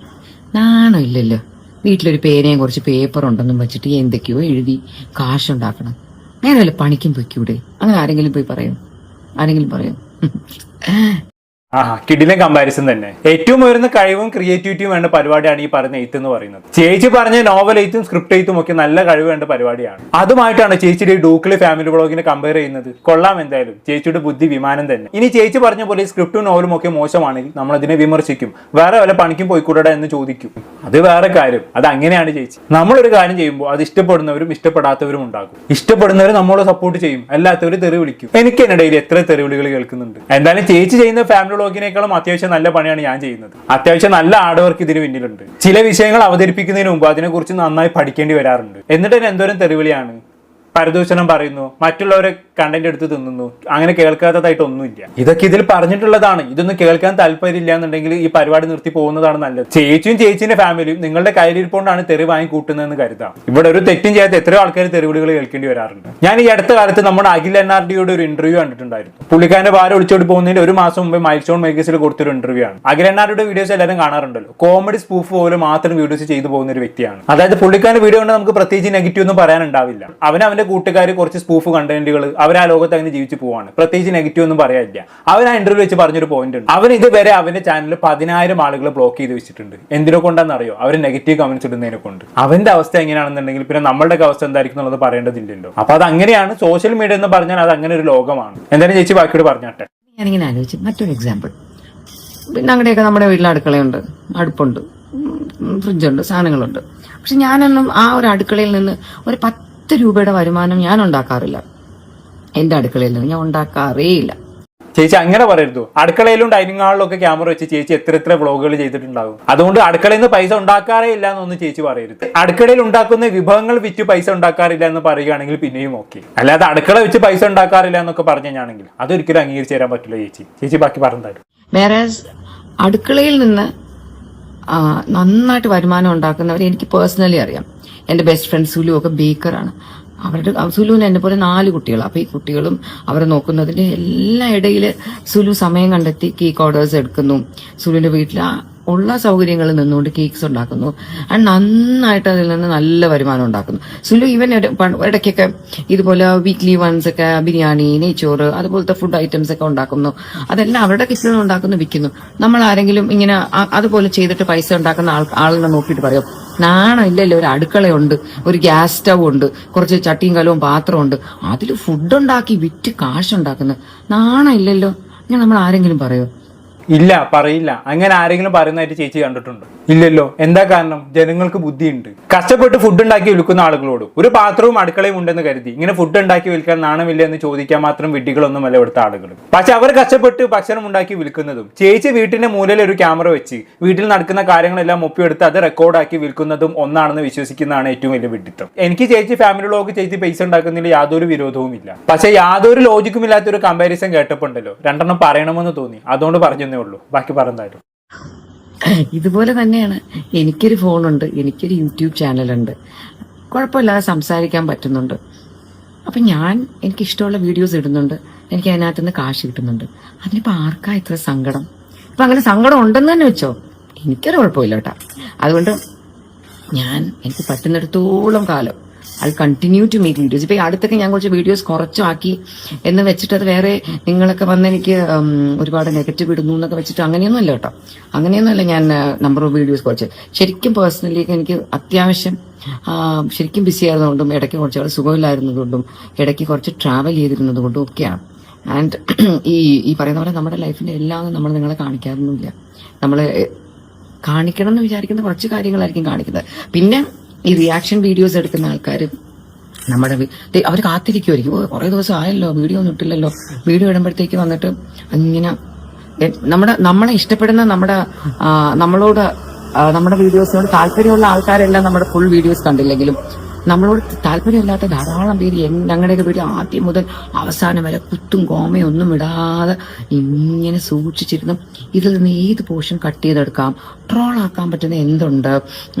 [SPEAKER 2] നാണോ ഇല്ലല്ലോ. വീട്ടിലൊരു പേനയും കുറച്ച് പേപ്പർ ഉണ്ടെന്നും വെച്ചിട്ട് എന്തൊക്കെയോ എഴുതി കാശുണ്ടാക്കണം. നേരെ വല്ല പണിക്കും പൊയ്ക്കൂടെ? അങ്ങനെ ആരെങ്കിലും പോയി പറയും? ആരെങ്കിലും പറയും?
[SPEAKER 1] കിടിലൻ കമ്പാരിസൺ തന്നെ. ഏറ്റവും ഉയർന്ന കഴിവും ക്രിയേറ്റിവിറ്റിയും വേണ്ട പരിപാടിയാണ് ഈ പറഞ്ഞ എയ്ത്ത് എന്ന് പറയുന്നത്. ചേച്ചി പറഞ്ഞ നോവൽ എയ്ത്തും സ്ക്രിപ്റ്റ് എയ്ത്തും ഒക്കെ നല്ല കഴിവ് വേണ്ട പരിപാടിയാണ്. അതുമായിട്ടാണ് ചേച്ചിയുടെ ഡൂക്കിലെ ഫാമിലി വ്ളോഗിനെ കമ്പയർ ചെയ്യുന്നത്. കൊള്ളാം എന്തായാലും, ചേച്ചിയുടെ ബുദ്ധി വിമാനം തന്നെ. ഇനി ചേച്ചി പറഞ്ഞ പോലെ സ്ക്രിപ്റ്റും നോവലും ഒക്കെ മോശമാണെങ്കിൽ നമ്മൾ അതിനെ വിമർശിക്കും, വേറെ വല്ല പണിക്കും പോയിക്കൂടാ എന്ന് ചോദിക്കും. അത് വേറെ കാര്യം, അത് അങ്ങനെയാണ് ചേച്ചി. നമ്മളൊരു കാര്യം ചെയ്യുമ്പോൾ അത് ഇഷ്ടപ്പെടുന്നവരും ഇഷ്ടപ്പെടാത്തവരും ഉണ്ടാകും. ഇഷ്ടപ്പെടുന്നവർ നമ്മളെ സപ്പോർട്ട് ചെയ്യും, അല്ലാത്തവർ തെറി വിളിക്കും. എനിക്ക് എന്നിടയിൽ എത്ര തെറിവിളികൾ കേൾക്കുന്നുണ്ട്. എന്തായാലും ചേച്ചി ചെയ്യുന്ന ഫാമിലി വ്ളോഗിനേക്കാളും അത്യാവശ്യം നല്ല പണിയാണ് ഞാൻ ചെയ്യുന്നത്. അത്യാവശ്യം നല്ല ഹാർഡ് വർക്ക് ഇതിന് പിന്നിലുണ്ട്. ചില വിഷയങ്ങൾ അവതരിപ്പിക്കുന്നതിന് മുമ്പ് അതിനെക്കുറിച്ച് നന്നായി പഠിക്കേണ്ടി വരാറുണ്ട്. എന്നിട്ട് തന്നെ എന്തോരം തെറിവിളിയാണ്, പരദൂഷണം പറയുന്നു, മറ്റുള്ളവരെ കണ്ടന്റ് എടുത്ത് തിന്നുന്നു, അങ്ങനെ കേൾക്കാത്തതായിട്ട് ഒന്നുമില്ല. ഇതൊക്കെ ഇതിൽ പറഞ്ഞിട്ടുള്ളതാണ്. ഇതൊന്നും കേൾക്കാൻ താല്പര്യമില്ല എന്നുണ്ടെങ്കിൽ ഈ പരിപാടി നിർത്തി പോകുന്നതാണ് നല്ലത്. ചേച്ചിയും ചേച്ചിന്റെ ഫാമിലിയും നിങ്ങളുടെ കയ്യിലിരിപ്പോണ്ടാണ് തെറി വാങ്ങി കൂട്ടുന്നതെന്ന് കരുതാം. ഇവിടെ ഒരു തെറ്റും ചെയ്യാത്ത എത്രയോ ആൾക്കാർ തെറിവിളികൾ കേൾക്കേണ്ടി വരാറുണ്ട്. ഞാൻ ഈ അടുത്ത കാലത്ത് നമ്മുടെ അഖിൽ NRDയുടെ ഒരു ഇന്റർവ്യൂ കണ്ടിട്ടുണ്ടായിരുന്നു. പുള്ളിക്കാരന്റെ ഭാര്യ ഒളിച്ചോടി പോകുന്നതിന് ഒരു മാസം മുമ്പ് മൈൽസ്റ്റോൺ മേക്കേഴ്സിൽ കൊടുത്തൊരു ഇന്റർവ്യൂ ആണ്. അഖിൽ NRDയുടെ വീഡിയോസ് എല്ലാവരും കാണാറുണ്ടല്ലോ. കോമഡി സ്പൂഫ് പോലെ മാത്രം വീഡിയോസ് ചെയ്തു പോകുന്ന ഒരു വ്യക്തിയാണ്. അതായത് പുള്ളിക്കാരന്റെ വീഡിയോ കൊണ്ട് നമുക്ക് പ്രത്യേകിച്ച് നെഗറ്റീവ് ഒന്നും പറയാനുണ്ടാവില്ല. അവന്റെ കൂട്ടുകാർ കുറച്ച് സ്പൂഫ് കണ്ടന്റുകൾ അവർ ആ ലോകത്ത് അങ്ങനെ ജീവിച്ചു പോവാണ്. പ്രത്യേകിച്ച് നെഗറ്റീവ് ഒന്നും പറയാനില്ല. അവൻ ആ ഇന്റർവ്യൂ വെച്ച് പറഞ്ഞൊരു പോയിന്റ് ഉണ്ട്. അവൻ ഇതുവരെ അവന്റെ ചാനലിൽ 10,000 ആളുകൾ ബ്ലോക്ക് ചെയ്ത് വെച്ചിട്ടുണ്ട്. എന്തിനെ കൊണ്ടാണെന്ന് അറിയോ? അവർ നെഗറ്റീവ് കമന്റ്സ് ഇടുന്നതിനെ കൊണ്ട്. അവന്റെ അവസ്ഥ എങ്ങനെയാണെന്നുണ്ടെങ്കിൽ പിന്നെ നമ്മളുടെ അവസ്ഥ എന്തായിരിക്കും എന്നുള്ളത് പറയേണ്ടതില്ലല്ലോ. അപ്പൊ അത് അങ്ങനെയാണ്. സോഷ്യൽ മീഡിയ എന്ന് പറഞ്ഞാൽ അത് അങ്ങനെ ഒരു ലോകമാണ്. എന്തായാലും ചേച്ചി ബാക്കിയോട് പറഞ്ഞാട്ടെ.
[SPEAKER 2] ഞാനിങ്ങനെ ആലോചിച്ചു മറ്റൊരു എക്സാമ്പിൾ. ഞങ്ങളുടെയൊക്കെ നമ്മുടെ വീട്ടിൽ അടുക്കളയുണ്ട്, അടുപ്പുണ്ട്, ഫ്രിഡ്ജുണ്ട്, സാധനങ്ങളുണ്ട്. പക്ഷെ ഞാനൊന്നും ആ ഒരു അടുക്കളയിൽ നിന്ന് ഒരു 10 രൂപയുടെ വരുമാനം ഞാൻ ഉണ്ടാക്കാറില്ല. എന്റെ അടുക്കളയിൽ നിന്ന് ഞാൻ ഉണ്ടാക്കാറേ ഇല്ല.
[SPEAKER 1] ചേച്ചി അങ്ങനെ പറയരുത്. അടുക്കളയിലും ഡൈനിങ് ഹാളിലും ഒക്കെ ക്യാമറ വെച്ച് ചേച്ചി എത്ര വ്ളോഗുകൾ ചെയ്തിട്ടുണ്ടാകും. അതുകൊണ്ട് അടുക്കളയിൽ നിന്ന് പൈസ ഉണ്ടാക്കാറേ ഇല്ല എന്നൊന്നും ചേച്ചി പറയരുത്. അടുക്കളയിൽ ഉണ്ടാക്കുന്ന വിഭവങ്ങൾ വിറ്റ് പൈസ ഉണ്ടാക്കാറില്ല എന്ന് പറയുകയാണെങ്കിൽ പിന്നെയും ഓക്കെ. അല്ലാതെ അടുക്കള വെച്ച് പൈസ ഉണ്ടാക്കാറില്ല എന്നൊക്കെ പറഞ്ഞു കഴിഞ്ഞാണെങ്കിൽ അതൊരിക്കലും അംഗീകരിച്ചു തരാൻ പറ്റില്ല ചേച്ചി. ചേച്ചി ബാക്കി പറഞ്ഞു.
[SPEAKER 2] വേറെ അടുക്കളയിൽ നിന്ന് നന്നായിട്ട് വരുമാനം ഉണ്ടാക്കുന്നവർ എനിക്ക് പേഴ്സണലി അറിയാം. എന്റെ ബെസ്റ്റ് ഫ്രണ്ട് സുലു ഒക്കെ ബേക്കറാണ്. സുലുവിന് എന്നെ പോലെ 4 കുട്ടികളാണ്. അപ്പൊ ഈ കുട്ടികളും അവരെ നോക്കുന്നതിന്റെ എല്ലാ ഇടയിൽ സുലു സമയം കണ്ടെത്തി കേക്ക് ഓർഡേഴ്സ് എടുക്കുന്നു. സുലുവിന്റെ വീട്ടിൽ ഉള്ള സൗകര്യങ്ങളിൽ നിന്നുകൊണ്ട് കേക്ക്സ് ഉണ്ടാക്കുന്നു. നന്നായിട്ട് അതിൽ നിന്ന് നല്ല വരുമാനം ഉണ്ടാക്കുന്നു. സുലു ഈവൻ ഇടയ്ക്കൊക്കെ ഇതുപോലെ വീക്ക്ലി വൺസ് ഒക്കെ ബിരിയാണി, നെയ്ച്ചോറ്, അതുപോലത്തെ ഫുഡ് ഐറ്റംസ് ഒക്കെ ഉണ്ടാക്കുന്നു. അതെല്ലാം അവരുടെ കിച്ചണിൽ ഉണ്ടാക്കുന്നു, വിൽക്കുന്നു. നമ്മൾ ആരെങ്കിലും ഇങ്ങനെ അതുപോലെ ചെയ്തിട്ട് പൈസ ഉണ്ടാക്കുന്ന ആളിനെ നോക്കിയിട്ട് പറയും, നാണം ഇല്ലല്ലോ, ഒരു അടുക്കളയുണ്ട്, ഒരു ഗ്യാസ് സ്റ്റൗ ഉണ്ട്, കുറച്ച് ചട്ടിയും കലവും പാത്രമുണ്ട്, അതിൽ ഫുഡ് ഉണ്ടാക്കി വിറ്റ് കാശുണ്ടാക്കുന്നു. നാണം ഇല്ലല്ലോ. ഞാൻ നമ്മൾ ആരെങ്കിലും പറയോ?
[SPEAKER 1] ഇല്ല, പറയില്ല. അങ്ങനെ ആരെങ്കിലും പറയുന്നതായിട്ട് ചേച്ചി കണ്ടിട്ടുണ്ടോ? ഇല്ലല്ലോ. എന്താ കാരണം? ജനങ്ങൾക്ക് ബുദ്ധിയുണ്ട്. കഷ്ടപ്പെട്ട് ഫുഡ് ഉണ്ടാക്കി വിൽക്കുന്ന ആളുകളോട് ഒരു പാത്രവും അടുക്കളയും ഉണ്ടെന്ന് കരുതി ഇങ്ങനെ ഫുഡ് ഉണ്ടാക്കി വിൽക്കാൻ നാണമില്ല എന്ന് ചോദിക്കാൻ മാത്രം വിഡ്ഢികളൊന്നുമല്ല ഇവിടുത്തെ ആളുകൾ. പക്ഷെ അവർ കഷ്ടപ്പെട്ട് ഭക്ഷണം ഉണ്ടാക്കി വിൽക്കുന്നതും ചേച്ചി വീട്ടിന്റെ മൂലയിൽ ഒരു ക്യാമറ വെച്ച് വീട്ടിൽ നടക്കുന്ന കാര്യങ്ങളെല്ലാം ഒപ്പിയെടുത്ത് അത് റെക്കോർഡാക്കി വിൽക്കുന്നതും ഒന്നാണെന്ന് വിശ്വസിക്കുന്നതാണ് ഏറ്റവും വലിയ വിഡ്ഢിത്തം. എനിക്ക് ചേച്ചി ഫാമിലി വ്ളോഗ് ചേച്ചി പൈസ ഉണ്ടാക്കുന്നതിൽ യാതൊരു വിരോധവും ഇല്ല. പക്ഷെ യാതൊരു ലോജിക്കും ഇല്ലാത്ത ഒരു കമ്പാരിസൺ കേട്ടപ്പോണ്ടല്ലോ 2 പറയണമെന്ന് തോന്നി. അതുകൊണ്ട് പറഞ്ഞേ ഉള്ളൂ. ബാക്കി പറഞ്ഞാലും
[SPEAKER 2] ഇതുപോലെ തന്നെയാണ്. എനിക്കൊരു ഫോണുണ്ട്, എനിക്കൊരു യൂട്യൂബ് ചാനലുണ്ട്, കുഴപ്പമില്ലാതെ സംസാരിക്കാൻ പറ്റുന്നുണ്ട്. അപ്പൊ എനിക്ക് ഇഷ്ടമുള്ള വീഡിയോസ് ഇടുന്നുണ്ട്, എനിക്ക് അതിനകത്തുനിന്ന് കാശ് കിട്ടുന്നുണ്ട്. അതിനിപ്പോ ആർക്കാ ഇത്ര സങ്കടം? ഇപ്പൊ അങ്ങനെ സങ്കടം ഉണ്ടെന്ന് തന്നെ വെച്ചോ, എനിക്കൊരു കുഴപ്പമില്ല കേട്ടോ. അതുകൊണ്ട് എനിക്ക് പറ്റുന്നിടത്തോളം കാലം I continue to make videos. ഇപ്പൊ ഈ അടുത്തൊക്കെ ഞാൻ കുറച്ച് വീഡിയോസ് കുറച്ചാക്കി എന്ന് വെച്ചിട്ട് അത് വേറെ നിങ്ങളൊക്കെ വന്ന് എനിക്ക് ഒരുപാട് നെഗറ്റീവ് ഇടുന്നു എന്നൊക്കെ വെച്ചിട്ട് അങ്ങനെയൊന്നുമല്ല കേട്ടോ. അങ്ങനെയൊന്നുമല്ല. ഞാൻ നമ്പർ ഓഫ് വീഡിയോസ് കുറച്ച് ശരിക്കും പേഴ്സണലി എനിക്ക് അത്യാവശ്യം ശരിക്കും ബിസി ആയിരുന്നതുകൊണ്ടും ഇടയ്ക്ക് കുറച്ചുകൂടെ സുഖമില്ലായിരുന്നതുകൊണ്ടും ഇടയ്ക്ക് കുറച്ച് ട്രാവൽ ചെയ്തിരുന്നത് കൊണ്ടും ഒക്കെയാണ്. ആൻഡ് ഈ പറയുന്ന പോലെ നമ്മുടെ ലൈഫിന്റെ എല്ലാം നമ്മൾ നിങ്ങളെ കാണിക്കാറൊന്നുമില്ല. നമ്മളെ കാണിക്കണം എന്ന് വിചാരിക്കുന്ന കുറച്ച് കാര്യങ്ങളായിരിക്കും കാണിക്കുന്നത്. പിന്നെ ഈ റിയാക്ഷൻ വീഡിയോസ് എടുക്കുന്ന ആൾക്കാർ അവർ കാത്തിരിക്കുമായിരിക്കും. കുറെ ദിവസം ആയല്ലോ വീഡിയോ ഒന്നും ഇട്ടില്ലല്ലോ, വീഡിയോ ഇടുമ്പോഴത്തേക്ക് വന്നിട്ട് ഇങ്ങനെ നമ്മളെ ഇഷ്ടപ്പെടുന്ന നമ്മളോട് നമ്മുടെ വീഡിയോസിനോട് താല്പര്യമുള്ള ആൾക്കാരെല്ലാം നമ്മുടെ ഫുൾ വീഡിയോസ് കണ്ടില്ലെങ്കിലും നമ്മളോട് താല്പര്യമില്ലാത്ത ധാരാളം പേര് ഞങ്ങളുടെയൊക്കെ വീട്ടിൽ ആദ്യം മുതൽ അവസാനം വരെ കുത്തും കോമയും ഒന്നും ഇടാതെ ഇങ്ങനെ സൂക്ഷിച്ചിരുന്നു ഇതിൽ നിന്ന് ഏത് പോർഷൻ കട്ട് ചെയ്തെടുക്കാം, ട്രോളാക്കാൻ പറ്റുന്ന എന്തുണ്ട്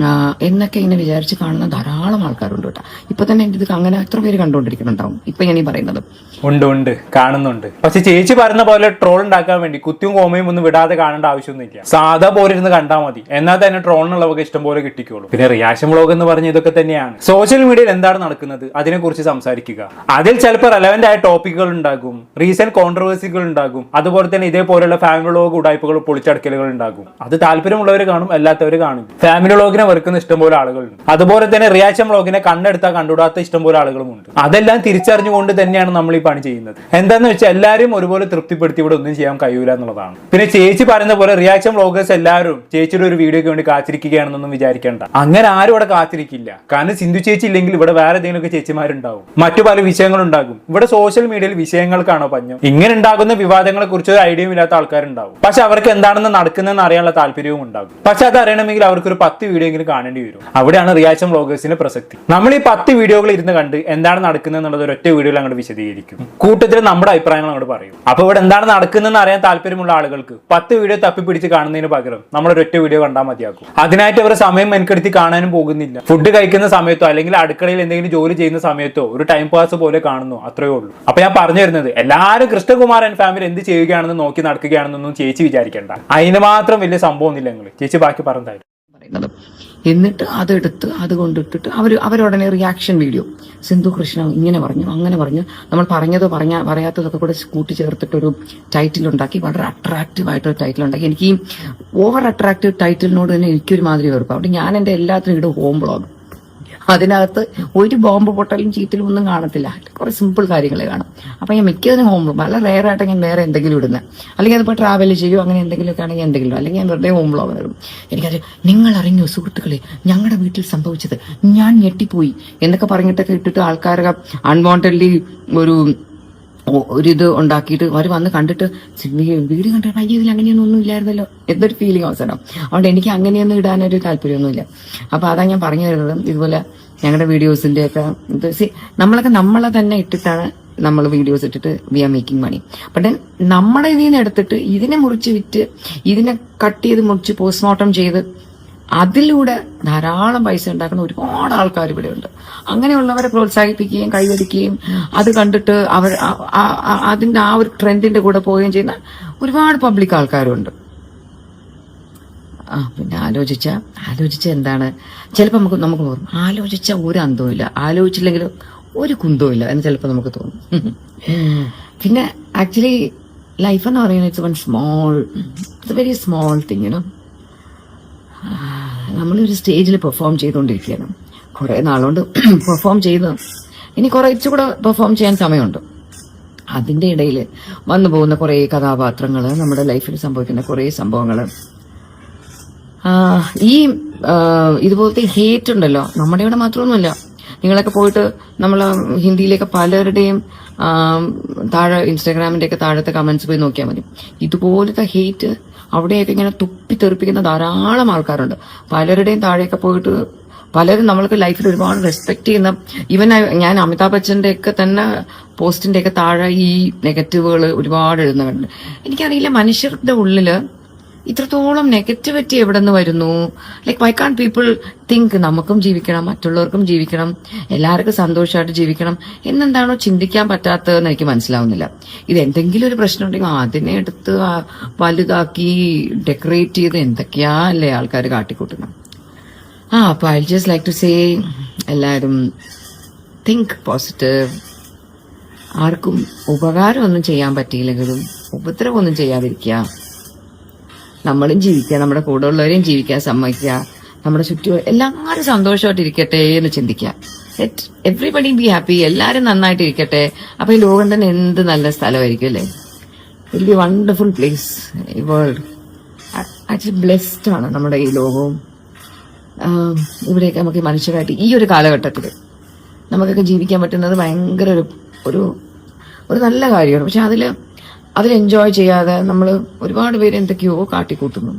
[SPEAKER 2] എന്നൊക്കെ ഇങ്ങനെ വിചാരിച്ച് കാണുന്ന ധാരാളം ആൾക്കാരുണ്ട് കേട്ടോ. ഇപ്പൊ തന്നെ ഇത് അങ്ങനെ എത്ര പേര് കണ്ടുകൊണ്ടിരിക്കുന്നുണ്ടാവും ഇപ്പൊ ഞാൻ ഈ പറയുന്നത്.
[SPEAKER 1] ഉണ്ട് കാണുന്നുണ്ട്. പക്ഷെ ചേച്ചി പറയുന്ന പോലെ ട്രോൾ ഉണ്ടാക്കാൻ വേണ്ടി കുത്തിയും കോമയും ഒന്നും വിടാതെ കാണേണ്ട ആവശ്യമൊന്നുമില്ല. സാധാ പോലെ ഇരുന്ന് കണ്ടാൽ മതി, എന്നാൽ തന്നെ ട്രോളിനുള്ളവർക്ക് ഇഷ്ടം പോലെ കിട്ടിക്കോളൂ. പിന്നെ റിയാക്ഷൻ വ്ലോഗ് എന്ന് പറഞ്ഞ ഇതൊക്കെ തന്നെയാണ്. സോഷ്യൽ മീഡിയയിൽ എന്താണ് നടക്കുന്നത് അതിനെ കുറിച്ച് സംസാരിക്കുക. അതിൽ ചിലപ്പോൾ റെലവെന്റ് ആയ ടോപ്പിക്കുകൾ ഉണ്ടാകും, റീസെന്റ് കോൺട്രവേഴ്സികൾ ഉണ്ടാകും, അതുപോലെ തന്നെ ഇതേപോലെയുള്ള ഫാമിലി വ്ലോഗ് ഉടായ്പകൾ പൊളിച്ചടക്കലുകൾ ഉണ്ടാകും. അത് താല്പര്യമുള്ളവർ കാണും, അല്ലാത്തവർ കാണും. ഫാമിലി വ്ലോഗിനെ വെറുക്കുന്ന ഇഷ്ടംപോലെ ആളുകളുണ്ട്. അതുപോലെ തന്നെ റിയാക്ഷൻ വ്ലോഗിനെ കണ്ടെടുത്താൽ കണ്ടുകൂടാത്ത ഇഷ്ടംപോലെ ആളുകളുമുണ്ട്. അതെല്ലാം തിരിച്ചറിഞ്ഞുകൊണ്ട് തന്നെയാണ് നമ്മൾ ഈ പണി ചെയ്യുന്നത്. എന്താന്ന് വെച്ചാൽ എല്ലാവരും ഒരുപോലെ തൃപ്തിപ്പെടുത്തി ഇവിടെ ഒന്നും ചെയ്യാൻ കഴിയൂല എന്നുള്ളതാണ്. പിന്നെ ചേച്ചി പറയുന്ന പോലെ റിയാക്ഷൻ വ്ലോഗേഴ്സ് എല്ലാവരും ചേച്ചിയുടെ ഒരു വീഡിയോയ്ക്ക് വേണ്ടി കാത്തിരിക്കുകയാണെന്നൊന്നും വിചാരിക്കേണ്ട. അങ്ങനെ ആരും ഇവിടെ കാത്തിരിക്കില്ല. കാരണം സിന്ധു ചേച്ചി ഇല്ലെങ്കിൽ ഇവിടെ വേറെ ഏതെങ്കിലുമൊക്കെ ചേച്ചിമാരുണ്ടാവും, മറ്റു പല വിഷയങ്ങളുണ്ടാകും. ഇവിടെ സോഷ്യൽ മീഡിയയിൽ വിഷയങ്ങൾക്കാണോ പഞ്ഞം? ഇങ്ങനെ ഉണ്ടാകുന്ന വിവാദങ്ങളെ കുറിച്ച് ഒരു ഐഡിയയും ഇല്ലാത്ത ആൾക്കാരുണ്ടാവും. പക്ഷെ അവർക്ക് എന്താണെന്ന് നടക്കുന്നതെന്ന് അറിയാനുള്ള താല്പര്യവും ഉണ്ടാകും. പക്ഷെ അത് അറിയണമെങ്കിൽ അവർക്ക് ഒരു 10 വീഡിയോ എങ്കിലും കാണേണ്ടി വരും. അവിടെയാണ് റിയാക്ഷൻ വ്ലോഗേഴ്സിന്റെ പ്രസക്തി. നമ്മൾ ഈ 10 വീഡിയോകൾ ഇരുന്ന് കണ്ട് എന്താണ് നടക്കുന്നത് എന്നുള്ളത് ഒരൊറ്റ വീഡിയോയിൽ അങ്ങോട്ട് വിശദീകരിക്കും. കൂട്ടത്തിൽ നമ്മുടെ അഭിപ്രായങ്ങൾ അങ്ങോട്ട് പറയും. അപ്പൊ ഇവിടെ എന്താണ് നടക്കുന്നതെന്ന് അറിയാൻ താല്പര്യമുള്ള ആളുകൾക്ക് 10 വീഡിയോ തപ്പിപ്പിടിച്ച് കാണുന്നതിന് പകരം നമ്മൾ ഒരൊറ്റ വീഡിയോ കണ്ടാൽ മതിയാക്കും. അതിനായിട്ട് അവർ സമയം മെനക്കെടുത്തി കാണാനും പോകുന്നില്ല. ഫുഡ് കഴിക്കുന്ന സമയത്തോ അല്ലെങ്കിൽ അടുക്കളയിൽ എന്തെങ്കിലും ജോലി ചെയ്യുന്ന സമയത്തോ ഒരു ടൈം പാസ് പോലെ കാണുന്നു, അത്രയേ ഉള്ളൂ. അപ്പൊ ഞാൻ പറഞ്ഞു വരുന്നത് എല്ലാവരും കൃഷ്ണകുമാർ ആൻഡ് ഫാമിലി എന്ത് ചെയ്യുകയാണെന്ന് നോക്കി നടക്കുകയാണെന്നൊന്നും ചേച്ചി വിചാരിക്കേണ്ട. അതിന് മാത്രം വലിയ സംഭവം ഒന്നുമില്ല. നിങ്ങൾ ചേച്ചി ബാക്കി പറഞ്ഞതായിരുന്നു.
[SPEAKER 2] എന്നിട്ട് അതെടുത്ത് അത് കൊണ്ടിട്ടിട്ട് അവരുടനെ റിയാക്ഷൻ വീഡിയോ, സിന്ധു കൃഷ്ണ ഇങ്ങനെ പറഞ്ഞു അങ്ങനെ പറഞ്ഞു, നമ്മൾ പറഞ്ഞതോ പറയാത്തതൊക്കെ കൂടെ കൂട്ടിച്ചേർത്തിട്ടൊരു ടൈറ്റിൽ ഉണ്ടാക്കി, വളരെ അട്രാക്റ്റീവ് ആയിട്ടൊരു ടൈറ്റിൽ ഉണ്ടാക്കി. എനിക്ക് ഈ ഓവർ അട്രാക്റ്റീവ് ടൈറ്റിലിനോട് തന്നെ എനിക്കൊരു മാതിരി വെറുപ്പ്. അവിടെ ഞാൻ എന്റെ എല്ലാത്തിനും ഇടും ഹോം ബ്ലോഗ്. അതിനകത്ത് ഒരു ബോംബ് പൊട്ടലും ചീറ്റലും ഒന്നും കാണത്തില്ല, കുറെ സിമ്പിൾ കാര്യങ്ങളെ കാണും. അപ്പൊ ഞാൻ മിക്കതിനും ഹോം ബ്ലോഗ്, വളരെ റെയർ ആയിട്ട് ഞാൻ വേറെ എന്തെങ്കിലും ഇടുന്നത്, അല്ലെങ്കിൽ അതിപ്പോൾ ട്രാവൽ ചെയ്യുമോ അങ്ങനെ എന്തെങ്കിലുമൊക്കെ ആണെങ്കിൽ എന്തെങ്കിലും, അല്ലെങ്കിൽ ഞാൻ വെറുതെ ഹോം ബ്ലോഗ് ഇടും. എനിക്കത് നിങ്ങൾ അറിഞ്ഞു സുഹൃത്തുക്കളെ ഞങ്ങളുടെ വീട്ടിൽ സംഭവിച്ചത്, ഞാൻ ഞെട്ടിപ്പോയി എന്നൊക്കെ പറഞ്ഞിട്ടൊക്കെ ഇട്ടിട്ട് ആൾക്കാരൊക്കെ അൺവാണ്ടഡ്ലി ഒരിത് ഉണ്ടാക്കിയിട്ട് അവർ വന്ന് കണ്ടിട്ട് വീഡിയോ കണ്ടിട്ട് അയ്യോ ഇതിൽ അങ്ങനെയൊന്നും ഒന്നും ഇല്ലായിരുന്നല്ലോ എന്തൊരു ഫീലിംഗ് അവസരം. അതുകൊണ്ട് എനിക്ക് അങ്ങനെയൊന്നും ഇടാനൊരു താല്പര്യമൊന്നുമില്ല. അപ്പൊ അതാ ഞാൻ പറഞ്ഞു തരുന്നത്. ഇതുപോലെ ഞങ്ങളുടെ വീഡിയോസിന്റെ ഒക്കെ നമ്മളെ തന്നെ ഇട്ടിട്ടാണ് നമ്മൾ വീഡിയോസ് ഇട്ടിട്ട് we are making money. But നമ്മുടെ ഇതിൽ നിന്ന് എടുത്തിട്ട് ഇതിനെ മുറിച്ച് വിറ്റ്, ഇതിനെ കട്ട് ചെയ്ത് മുറിച്ച് പോസ്റ്റ്മോർട്ടം ചെയ്ത് അതിലൂടെ ധാരാളം പൈസ ഉണ്ടാക്കുന്ന ഒരുപാട് ആൾക്കാർ ഇവിടെ ഉണ്ട്. അങ്ങനെയുള്ളവരെ പ്രോത്സാഹിപ്പിക്കുകയും കൈവരിക്കുകയും അത് കണ്ടിട്ട് അതിന്റെ ആ ഒരു ട്രെൻഡിന്റെ കൂടെ പോവുകയും ചെയ്യുന്ന ഒരുപാട് പബ്ലിക് ആൾക്കാരുണ്ട്. പിന്നെ ആലോചിച്ച എന്താണ്, ചിലപ്പോൾ നമുക്ക് തോന്നും ആലോചിച്ച ഒരു അന്തവും ഇല്ല, ആലോചിച്ചില്ലെങ്കിൽ ഒരു കുന്തവും ഇല്ല എന്ന് ചിലപ്പോൾ നമുക്ക് തോന്നും. പിന്നെ ആക്ച്വലി ലൈഫ് എന്ന് പറയുന്നത് ഇറ്റ്സ് വെരി സ്മോൾ തിങ്. നമ്മളൊരു സ്റ്റേജിൽ പെർഫോം ചെയ്തുകൊണ്ടിരിക്കുകയാണ്, കുറെ നാളുകൊണ്ട് പെർഫോം ചെയ്ത് ഇനി കുറച്ചുകൂടെ പെർഫോം ചെയ്യാൻ സമയമുണ്ട്. അതിന്റെ ഇടയിൽ വന്നു പോകുന്ന കുറെ കഥാപാത്രങ്ങൾ, നമ്മുടെ ലൈഫിൽ സംഭവിക്കുന്ന കുറെ സംഭവങ്ങൾ, ഈ ഇതുപോലത്തെ ഹേറ്റ് ഉണ്ടല്ലോ, നമ്മുടെ ഇവിടെ മാത്രമൊന്നുമില്ല. നിങ്ങളൊക്കെ പോയിട്ട് നമ്മൾ ഹിന്ദിയിലേക്ക് പലരുടെയും താഴെ ഇൻസ്റ്റാഗ്രാമിന്റെ ഒക്കെ താഴത്തെ കമന്റ്സ് പോയി നോക്കിയാൽ മതി. ഇതുപോലത്തെ ഹേറ്റ് അവിടെയൊക്കെ ഇങ്ങനെ തുപ്പിത്തെറിപ്പിക്കുന്ന ധാരാളം ആൾക്കാരുണ്ട്. പലരുടെയും താഴെയൊക്കെ പോയിട്ട് പലരും നമ്മൾക്ക് ലൈഫിൽ ഒരുപാട് റെസ്പെക്ട് ചെയ്യുന്ന, ഈവൻ ഞാൻ അമിതാഭ് ബച്ചന്റെ ഒക്കെ തന്നെ പോസ്റ്റിന്റെ ഒക്കെ താഴെ ഈ നെഗറ്റീവുകൾ ഒരുപാട് എഴുതുന്നുണ്ട്. എനിക്കറിയില്ല മനുഷ്യരുടെ ഉള്ളില് ഇത്രത്തോളം നെഗറ്റിവിറ്റി എവിടെ നിന്ന് വരുന്നു. ലൈക്ക് വൈ കാണ്ട് പീപ്പിൾ തിങ്ക് നമുക്കും ജീവിക്കണം, മറ്റുള്ളവർക്കും ജീവിക്കണം, എല്ലാവർക്കും സന്തോഷമായിട്ട് ജീവിക്കണം എന്നെന്താണോ ചിന്തിക്കാൻ പറ്റാത്തതെന്ന് എനിക്ക് മനസ്സിലാവുന്നില്ല. ഇത് എന്തെങ്കിലും ഒരു പ്രശ്നം ഉണ്ടെങ്കിൽ അതിനെ എടുത്ത് വലുതാക്കി ഡെക്കറേറ്റ് ചെയ്ത് എന്തൊക്കെയാ അല്ലേ ആൾക്കാർ കാട്ടിക്കൂട്ടുന്നത്. അപ്പൊ I just like to say എല്ലാവരും തിങ്ക് പോസിറ്റീവ്. ആർക്കും ഉപകാരമൊന്നും ചെയ്യാൻ പറ്റിയില്ലെങ്കിലും ഉപദ്രവമൊന്നും ചെയ്യാതിരിക്കുക. നമ്മളും ജീവിക്കുക, നമ്മുടെ കൂടെ ഉള്ളവരെയും ജീവിക്കാൻ സമ്മതിക്കുക, നമ്മുടെ ചുറ്റും എല്ലാവരും സന്തോഷമായിട്ടിരിക്കട്ടെ എന്ന് ചിന്തിക്കുക. ലെറ്റ് എവ്രിബഡി ബി ഹാപ്പി, എല്ലാവരും നന്നായിട്ടിരിക്കട്ടെ. അപ്പൊ ഈ ലോകം തന്നെ എന്ത് നല്ല സ്ഥലമായിരിക്കും അല്ലേ. Will be wonderful place. ഈ വേൾഡ് ആക്ച്വലി ബ്ലെസ്ഡ് ആണ് നമ്മുടെ ഈ ലോകവും. ഇവിടെയൊക്കെ നമുക്ക് മനുഷ്യരായിട്ട് ഈ ഒരു കാലഘട്ടത്തിൽ നമുക്കൊക്കെ ജീവിക്കാൻ പറ്റുന്നത് ഭയങ്കര ഒരു നല്ല കാര്യമാണ്. പക്ഷെ അതിൽ എൻജോയ് ചെയ്യാതെ നമ്മൾ ഒരുപാട് പേര് എന്തൊക്കെയോ കാട്ടിക്കൂട്ടുന്നു.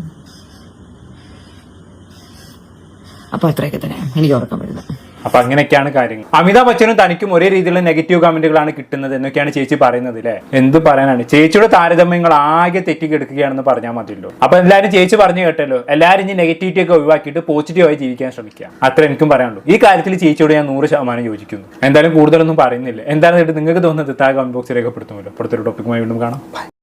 [SPEAKER 2] അപ്പൊ അത്രയൊക്കെ തന്നെ എനിക്ക് ഉറക്കം വരുന്നത്.
[SPEAKER 1] അപ്പൊ അങ്ങനെയൊക്കെയാണ് കാര്യങ്ങൾ. അമിതാഭ് ബച്ചനും തനിക്കും ഒരേ രീതിയിലുള്ള നെഗറ്റീവ് കമന്റുകളാണ് കിട്ടുന്നത് എന്നൊക്കെയാണ് ചേച്ചി പറയുന്നത് അല്ലേ. എന്ത് പറയാനാണ്, ചേച്ചിയുടെ താരതമ്യങ്ങൾ ആകെ തെറ്റിക്കെടുക്കുകയാണെന്ന് പറഞ്ഞാൽ മതിയല്ലോ. അപ്പൊ എല്ലാവരും ചേച്ചി പറഞ്ഞു കേട്ടല്ലോ, എല്ലാവരും ഇനി നെഗറ്റിവിറ്റി ഒക്കെ ഒഴിവാക്കിയിട്ട് പോസിറ്റീവായി ജീവിക്കാൻ ശ്രമിക്കുക. അത്ര എനിക്കും പറയാനുള്ളൂ. ഈ കാര്യത്തിൽ ചേച്ചിയോട് ഞാൻ 100% യോജിക്കുന്നു. എന്തായാലും കൂടുതലൊന്നും പറയുന്നില്ല. എന്തായാലും നിങ്ങൾക്ക് തോന്നുന്നത് താഴെ കമന്റ് ബോക്സിൽ രേഖപ്പെടുത്തുമല്ലോ. അടുത്തൊരു ടോപ്പിക്കുമായി വീണ്ടും കാണാം.